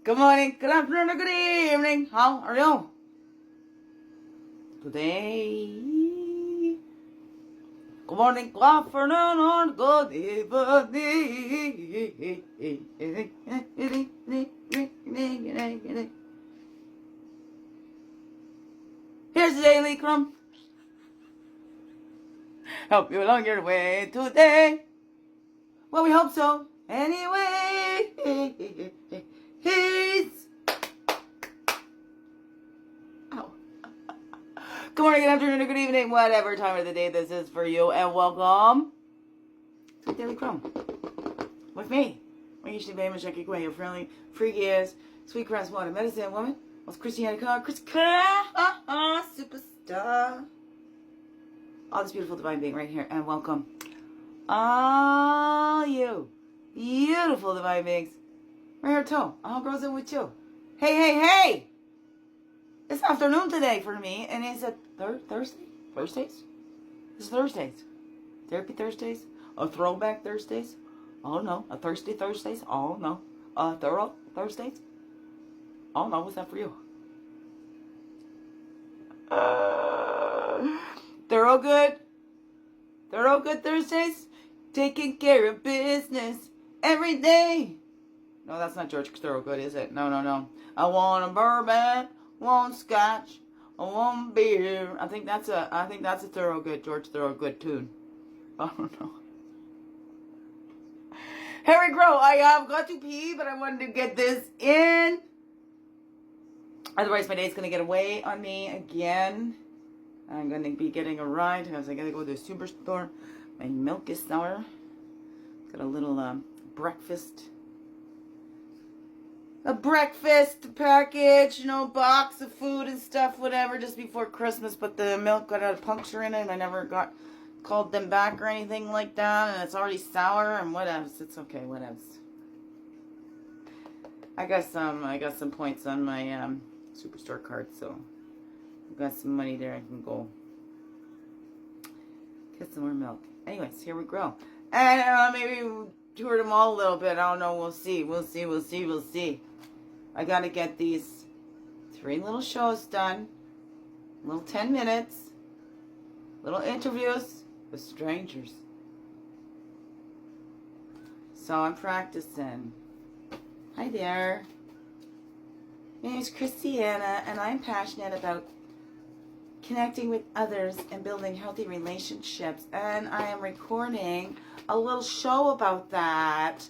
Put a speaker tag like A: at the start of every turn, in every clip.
A: Good morning, good afternoon, or good evening. How are you? Today. Good morning, good afternoon, or good evening. Here's the daily CRUMB. Help you along your way today. Well, we hope so. Anyway, he's... Ow. Good morning, good afternoon, or good evening, whatever time of the day this is for you, and welcome to Daily CRUMB with me. I'm usually famous, Jackie Quinn, your friendly, freaky ass, sweet cross water medicine woman. What's Christiana Carr? Chris Carr, superstar. All this beautiful divine being right here, and welcome all you beautiful divine beings. Right here too. All girls in with you. Hey, hey, hey! It's afternoon today for me, and it's a Thursday? Thursdays? It's Thursdays. Therapy Thursdays? A throwback Thursdays? Oh no. A thirsty Thursdays? Oh no. A thorough Thursdays? Oh no, what's that for you? Thorough good? Thorough good Thursdays? Taking care of business every day. No, that's not George Thorogood, is it? No, no, no. I want a bourbon, want scotch, I want beer. I think that's a Thorogood, George Thorogood tune. I don't know. Harry Grow, I have got to pee, but I wanted to get this in. Otherwise, my day's gonna get away on me again. I'm gonna be getting a ride because I gotta go to the superstore. My milk is sour. Got a little breakfast. A breakfast package, you know, box of food and stuff, whatever, just before Christmas. But the milk got a puncture in it, and I never called them back or anything like that. And it's already sour and whatever. It's okay, whatever. I got some points on my superstore card, so I've got some money there. I can go get some more milk. Anyways, here we go. And maybe tour them all a little bit. I don't know. We'll see. We'll see. I got to get these 3 little shows done. Little 10 minutes. Little interviews with strangers. So I'm practicing. Hi there. My name is Christiana, and I'm passionate about connecting with others and building healthy relationships, and I am recording a little show about that.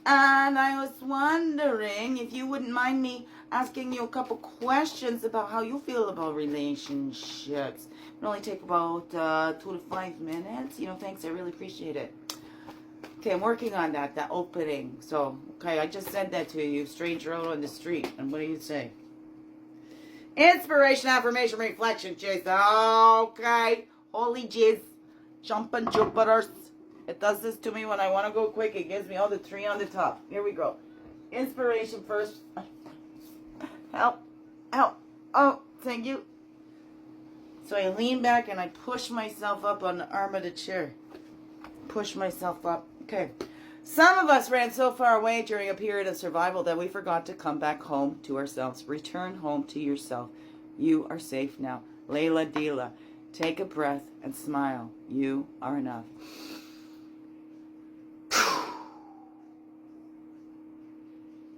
A: And I was wondering if you wouldn't mind me asking you a couple questions about how you feel about relationships. It'll only take about 2 to 5 minutes. You know, thanks, I really appreciate it. Okay, I'm working on that opening. So, okay, I just said that to you, stranger out on the street, and what do you say? Inspiration, affirmation, reflection, Jason. Okay. Holy jizz. Jumping Jupiters. It does this to me when I want to go quick. It gives me all the 3 on the top. Here we go. Inspiration first. Help. Help. Oh, thank you. So I lean back and I push myself up on the arm of the chair. Push myself up. Okay. Some of us ran so far away during a period of survival that we forgot to come back home to ourselves. Return home to yourself. You are safe now. Lalah Delia. Take a breath and smile. You are enough.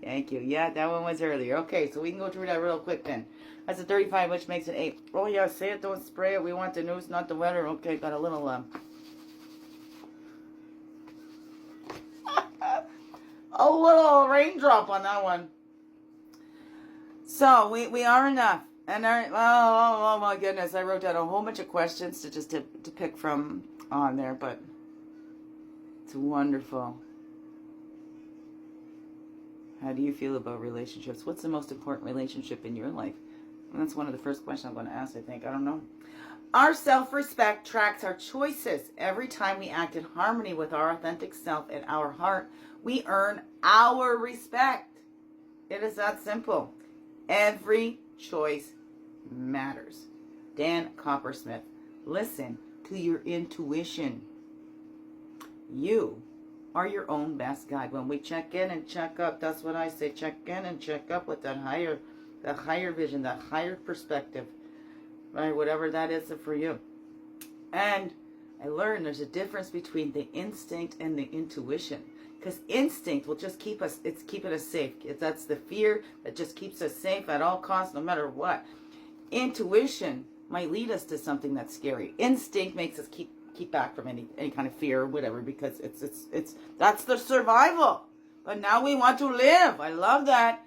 A: Thank you. Yeah, that one was earlier. Okay, so we can go through that real quick then. That's a 35, which makes it 8. Oh yeah, say it, don't spray it. We want the news, not the weather. Okay, got a little a little raindrop on that one. So we are enough. And oh my goodness, I wrote down a whole bunch of questions to pick from on there, but it's wonderful. How do you feel about relationships? What's the most important relationship in your life? And that's one of the first questions I'm going to ask, I think. I don't know. Our self-respect tracks our choices. Every time we act in harmony with our authentic self and our heart, we earn our respect. It is that simple. Every choice matters. Dan Coppersmith. Listen to your intuition. You are your own best guide. When we check in and check up, that's what I say, check in and check up with that higher vision, that higher perspective, right? Whatever that is for you. And I learned there's a difference between the instinct and the intuition. Because instinct will just keep us, it's keeping us safe. That's the fear that just keeps us safe at all costs, no matter what. Intuition might lead us to something that's scary. Instinct makes us keep back from any kind of fear or whatever, because it's that's the survival. But now we want to live. I love that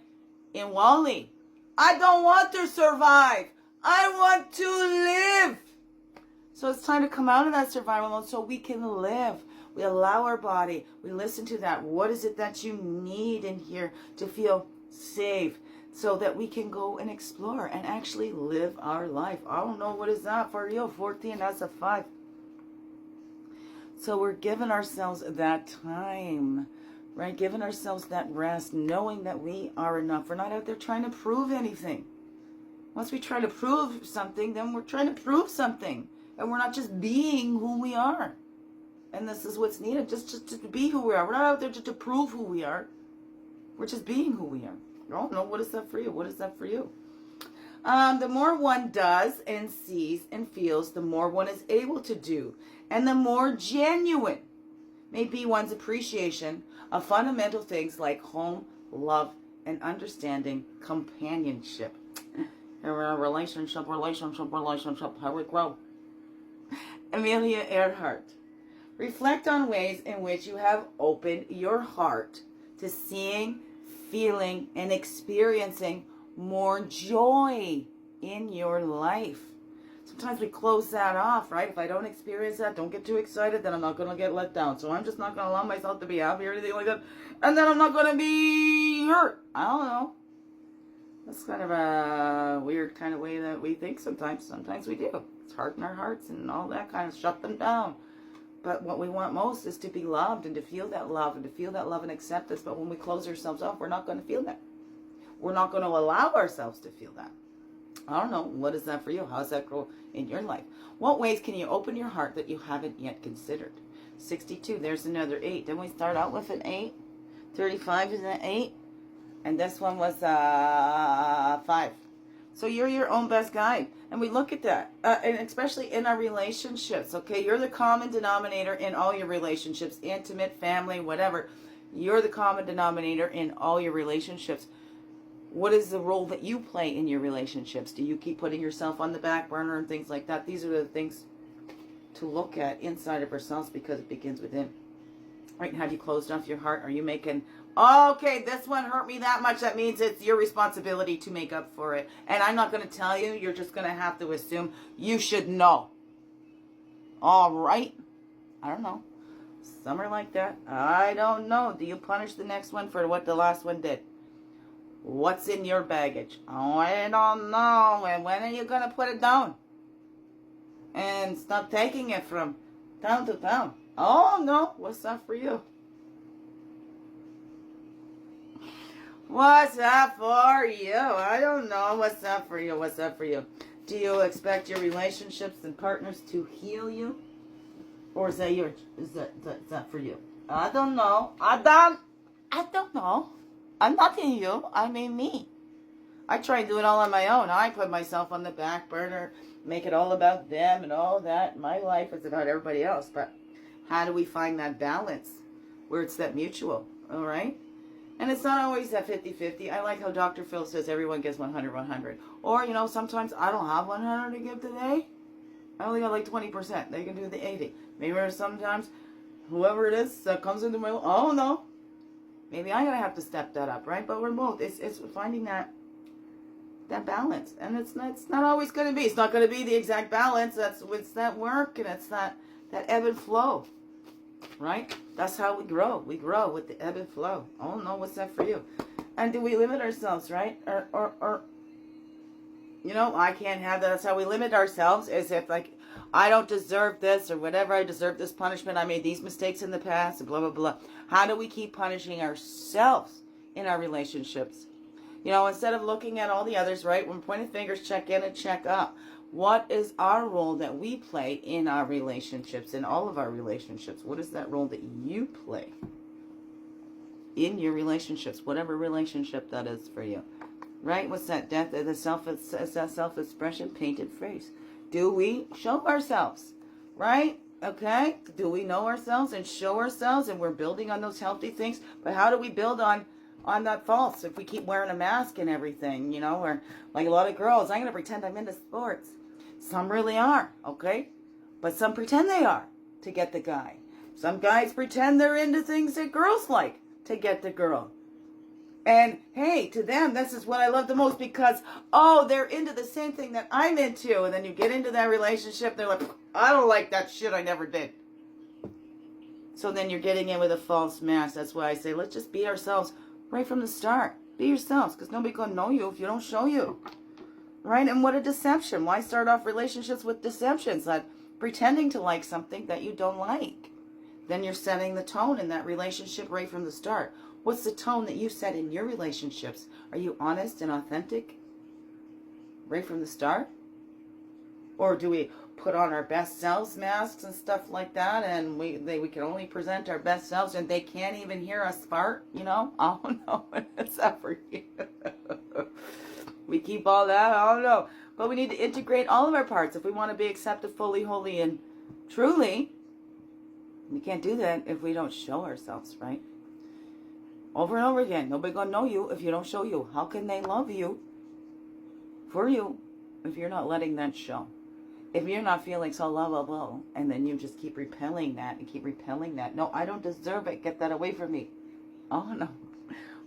A: in Wally. I don't want to survive. I want to live. So it's time to come out of that survival mode so we can live. We allow our body. We listen to that. What is it that you need in here to feel safe, so that we can go and explore and actually live our life? I don't know, what is that for you? 14, that's a 5. So we're giving ourselves that time, right? Giving ourselves that rest, knowing that we are enough. We're not out there trying to prove anything. Once we try to prove something, then we're trying to prove something. And we're not just being who we are. And this is what's needed, just to be who we are. We're not out there just to prove who we are. We're just being who we are. I don't know, what is that for you? What is that for you? The more one does and sees and feels, the more one is able to do. And the more genuine may be one's appreciation of fundamental things like home, love, and understanding, companionship. Relationship, how we grow. Amelia Earhart. Reflect on ways in which you have opened your heart to seeing, feeling, and experiencing more joy in your life. Sometimes we close that off, right? If I don't experience that, don't get too excited, then I'm not going to get let down. So I'm just not going to allow myself to be happy or anything like that. And then I'm not going to be hurt. I don't know. That's kind of a weird kind of way that we think sometimes. Sometimes we do. It's harden our hearts and all that kind of shut them down. But what we want most is to be loved and to feel that love and to feel that love and acceptance. But when we close ourselves off, we're not going to feel that. We're not going to allow ourselves to feel that. I don't know. What is that for you? How does that grow in your life? What ways can you open your heart that you haven't yet considered? 62. There's another 8. Didn't we start out with an 8? 35 is an 8. And this one was 5. So you're your own best guide. And we look at that. And especially in our relationships. Okay, you're the common denominator in all your relationships. Intimate, family, whatever. You're the common denominator in all your relationships. What is the role that you play in your relationships? Do you keep putting yourself on the back burner and things like that? These are the things to look at inside of ourselves, because it begins within. Right? Have you closed off your heart? Are you making, okay, this one hurt me that much. That means it's your responsibility to make up for it. And I'm not going to tell you. You're just going to have to assume. You should know. All right? I don't know. Some are like that. I don't know. Do you punish the next one for what the last one did? What's in your baggage? Oh, I don't know. And when are you going to put it down? And stop taking it from town to town. Oh, no. What's that for you? What's that for you? I don't know. What's that for you? What's that for you? Do you expect your relationships and partners to heal you? Or is that for you? I don't know. I don't know. I'm not in you. I mean me. I try and do it all on my own. I put myself on the back burner, make it all about them and all that. My life is about everybody else. But how do we find that balance where it's that mutual? All right? And it's not always that 50-50. I like how Dr. Phil says everyone gets 100-100. Or, you know, sometimes I don't have 100 to give today. I only got like 20%. They can do the 80. Maybe sometimes whoever it is that comes into my life, oh no. Maybe I'm going to have to step that up, right? But we're both. It's finding that balance. And it's not always going to be. It's not going to be the exact balance. It's that work, and it's that ebb and flow, right? That's how we grow. We grow with the ebb and flow. Oh, no, what's that for you? And do we limit ourselves, right? Or you know, I can't have that. That's how we limit ourselves, as if, like, I don't deserve this or whatever. I deserve this punishment. I made these mistakes in the past and blah, blah, blah. How do we keep punishing ourselves in our relationships? You know, instead of looking at all the others, right? When pointing fingers, check in and check up. What is our role that we play in our relationships, in all of our relationships? What is that role that you play? in your relationships, whatever relationship that is for you. Right? What's that? Death of the self-expression, painted face. Do we show ourselves? Right? Okay? Do we know ourselves and show ourselves, and we're building on those healthy things? But how do we build on that false if we keep wearing a mask and everything, you know? Or like a lot of girls, I'm going to pretend I'm into sports. Some really are, okay? But some pretend they are to get the guy. Some guys pretend they're into things that girls like to get the girl. And hey, to them, this is what I love the most because, oh, they're into the same thing that I'm into. And then you get into that relationship, they're like, I don't like that shit, I never did. So then you're getting in with a false mask. That's why I say, let's just be ourselves right from the start. Be yourselves, because nobody's going to know you if you don't show you. Right? And what a deception. Why start off relationships with deceptions? Like pretending to like something that you don't like. Then you're setting the tone in that relationship right from the start. What's the tone that you set in your relationships? Are you honest and authentic right from the start? Or do we put on our best selves masks and stuff like that, and we can only present our best selves, and they can't even hear us fart, you know? I don't know. What's that for you? We keep all that? I don't know. But we need to integrate all of our parts if we want to be accepted fully, wholly, and truly. We can't do that if we don't show ourselves, right? Over and over again. Nobody gonna know you if you don't show you. How can they love you for you if you're not letting that show? If you're not feeling so lovable, and then you just keep repelling that and keep repelling that. No, I don't deserve it. Get that away from me. Oh, no.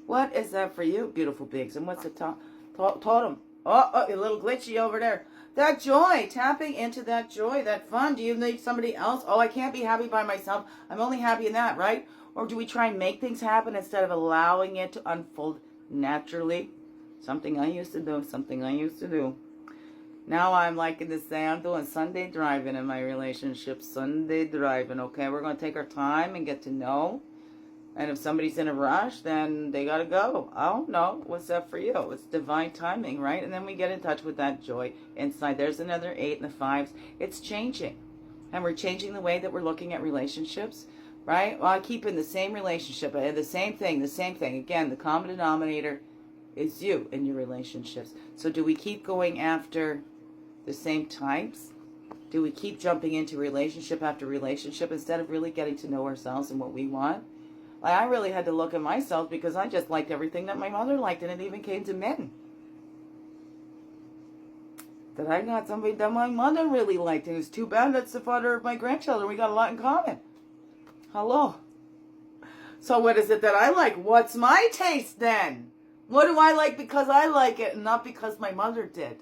A: What is that for you, beautiful pigs? And what's the totem? Oh, a little glitchy over there. That joy, tapping into that joy, that fun. Do you need somebody else? Oh, I can't be happy by myself. I'm only happy in that, right? Or do we try and make things happen instead of allowing it to unfold naturally? Something I used to do. Now I'm liking to say I'm doing Sunday driving in my relationship. Sunday driving, okay? We're going to take our time and get to know. And if somebody's in a rush, then they got to go. I don't know. What's that for you? It's divine timing, right? And then we get in touch with that joy inside. There's another 8 and the 5s. It's changing. And we're changing the way that we're looking at relationships, right? Well, I keep in the same relationship. The same thing. Again, the common denominator is you in your relationships. So do we keep going after the same types? Do we keep jumping into relationship after relationship instead of really getting to know ourselves and what we want? Like, I really had to look at myself because I just liked everything that my mother liked, and it even came to men. That I got somebody that my mother really liked, and it's too bad that's the father of my grandchildren. We got a lot in common. Hello. So what is it that I like? What's my taste then? What do I like because I like it and not because my mother did?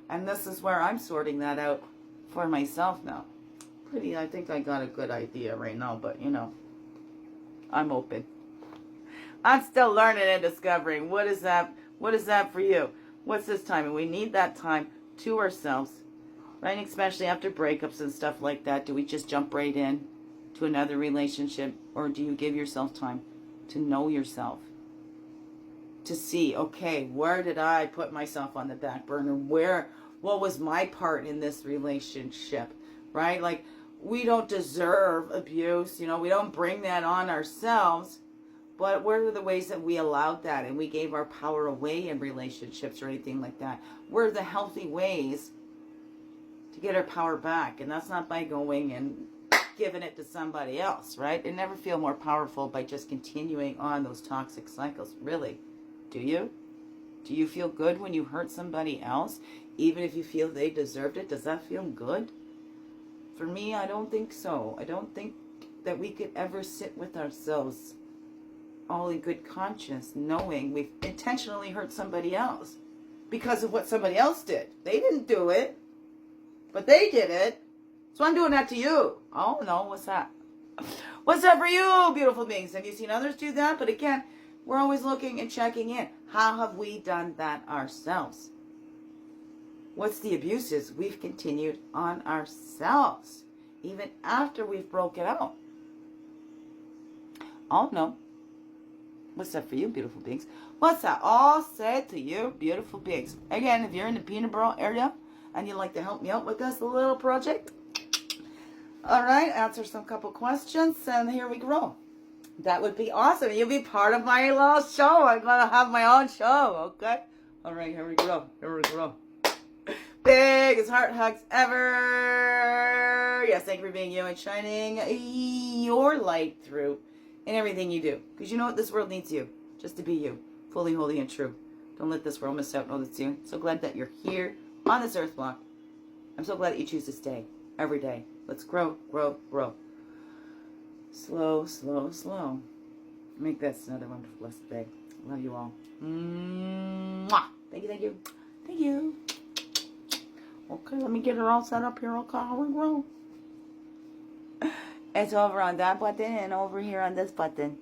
A: And this is where I'm sorting that out for myself now. I think I got a good idea right now, but you know, I'm open. I'm still learning and discovering. What is that for you? What's this time? And we need that time to ourselves, right? Especially after breakups and stuff like that. Do we just jump right in to another relationship, or do you give yourself time to know yourself? To see, okay, where did I put myself on the back burner? What was my part in this relationship, right? Like, we don't deserve abuse, you know, we don't bring that on ourselves, but what are the ways that we allowed that and we gave our power away in relationships or anything like that? What are the healthy ways to get our power back? And that's not by going and giving it to somebody else, right? And never feel more powerful by just continuing on those toxic cycles, really. Do you? Do you feel good when you hurt somebody else, even if you feel they deserved it? Does that feel good? For me, I don't think so. I don't think that we could ever sit with ourselves all in good conscience, knowing we've intentionally hurt somebody else because of what somebody else did. They didn't do it, but they did it. So I'm doing that to you. Oh, no, what's that? What's that for you, beautiful beings? Have you seen others do that? But again, we're always looking and checking in. How have we done that ourselves? What's the abuses we've continued on ourselves, even after we've broken out? Oh, no. What's that for you, beautiful beings? What's that all said to you, beautiful beings? Again, if you're in the Peterborough area and you'd like to help me out with this little project, all right, answer some couple questions, and here we go. That would be awesome. You'll be part of my little show. I'm going to have my own show, okay? All right, here we go. Here we go. Biggest heart hugs ever. Yes, thank you for being you and shining your light through in everything you do. Because you know what? This world needs you. Just to be you. Fully, holy, and true. Don't let this world miss out. Know that's you. So glad that you're here on this earth block. I'm so glad that you choose to stay every day. Let's grow, grow, grow. Slow, slow, slow. Make this another wonderful blessed day. Love you all. Mwah. Thank you, thank you. Thank you. Okay, let me get her all set up here. Okay, how we grow. It's over on that button and over here on this button.